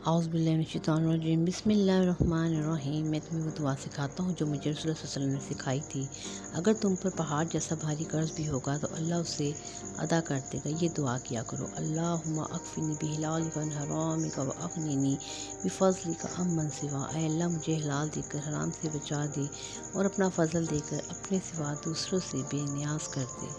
اعوذ باللہ من الشیطان الرجیم، بسم اللہ الرحمن الرحیم۔ میں تمہیں وہ دعا سکھاتا ہوں جو مجھے رسول اللہ صلی اللہ علیہ وسلم نے سکھائی تھی۔ اگر تم پر پہاڑ جیسا بھاری قرض بھی ہوگا تو اللہ اسے ادا کر دے گا۔ یہ دعا کیا کرو: اللہم اکفنی بحلالک عن حرامک واغننی بفضلک عمن سوا۔ اے اللہ، مجھے حلال دے کر حرام سے بچا دے اور اپنا فضل دے کر اپنے سوا دوسروں سے بے نیاز کر دے۔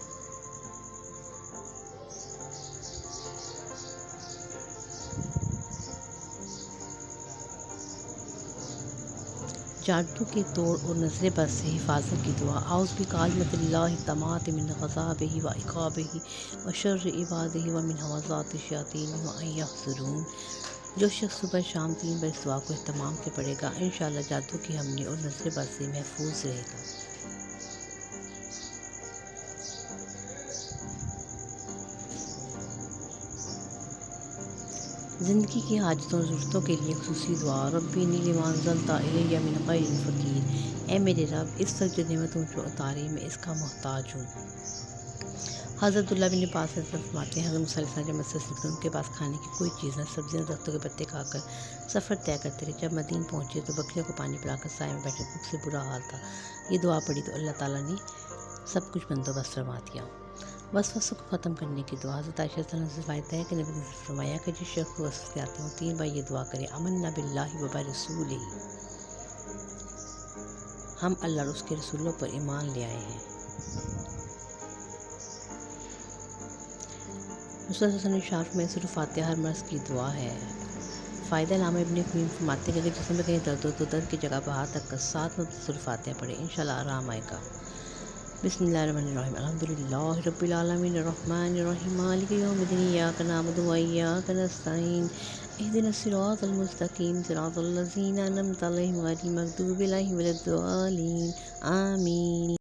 جادو کے توڑ اور نظر بد سے حفاظت کی دعا: اعوذ بکلمات اللہ التامات من غضبہ و عقابہ و شر عبادہ و من همزات الشیاطین و ان یحضرون۔ جو شخص صبح شام 3 بار اس دعا کو اہتمام کے پڑھے گا، انشاءاللہ جادو کی حملے اور نظر بد سے محفوظ رہے گا۔ زندگی کی حاجتوں اور ضرورتوں کے لیے خصوصی دعا: ربی انی لما انزلت الی من خیر فقیر۔ اے میرے رب، اس وقت جو نعمت مجھ پر اتاری میں اس کا محتاج ہوں۔ حضرت عبداللہ بن عباس فرماتے ہیں، حضرت موسیٰ علیہ السلام جب مسجد سے نکلے، ان کے پاس کھانے کی کوئی چیز نہ، سبزیاں درختوں کے پتے کھا کر سفر طے کرتے رہے۔ جب مدین پہنچے تو بکریوں کو پانی پلا کر سائے میں بیٹھے، بھوک سے برا حال تھا۔ یہ دعا پڑھی تو اللہ تعالیٰ نے سب کچھ بندوبست فرما دیا۔ وسوسوں کو ختم کرنے کی دعا: حضرت عائشہ رضی اللہ عنہا سے روایت ہے کہ نبی نے فرمایا کہ جس شخص کو وسوسے آتے ہوں 3 بار یہ دعا کرے: آمنا باللہ و برسولہ، ہم اللہ اور اس کے رسولوں پر ایمان لے آئے ہیں۔ رسول اللہ صلی اللہ علیہ وسلم نے ارشاد فرمایا، سورۃ فاتحہ ہر مرض کی دعا ہے۔ فائدہ: علامہ ابن قیم فرماتے ہیں کہ اگر جسم میں کہیں درد ہو تو درد کی جگہ پر ہاتھ رکھ کر 7 مرتبہ سورۃ فاتحہ پڑھیں، انشاءاللہ آرام آئے گا۔ بسم اللہ الرحمن الرحیم، الحمدللہ رب العالمین الرحمن الرحیم مالک یوم الدین، ایاک نعبد و ایاک نستعین، اہدنا الصراط المستقیم، صراط الذین انعمت علیہم غیر المغضوب علیہم ولا الضالین، آمین۔